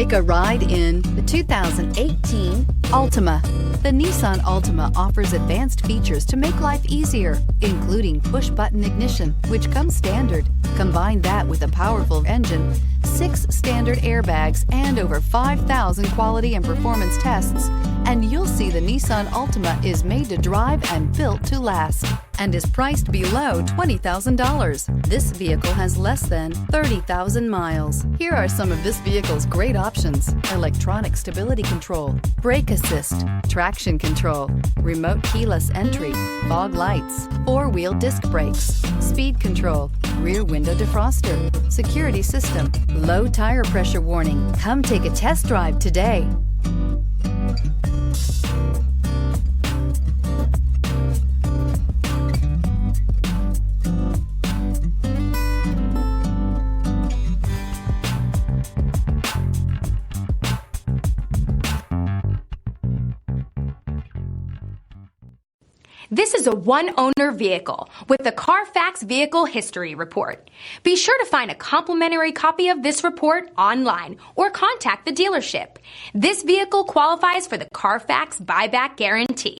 Take a ride in the 2018 Altima. The Nissan Altima offers advanced features to make life easier, including push-button ignition, which comes standard. Combine that with a powerful engine, 6 standard airbags, and over 5,000 quality and performance tests, and you'll see the Nissan Altima is made to drive and built to last, and is priced below $20,000. This vehicle has less than 30,000 miles. Here are some of this vehicle's great options: electronic stability control, brake assist, traction control, remote keyless entry, fog lights, 4-wheel disc brakes, speed control, rear window defroster, security system, low tire pressure warning. Come take a test drive today. This is a one-owner vehicle with the CARFAX Vehicle History Report. Be sure to find a complimentary copy of this report online or contact the dealership. This vehicle qualifies for the CARFAX Buyback Guarantee.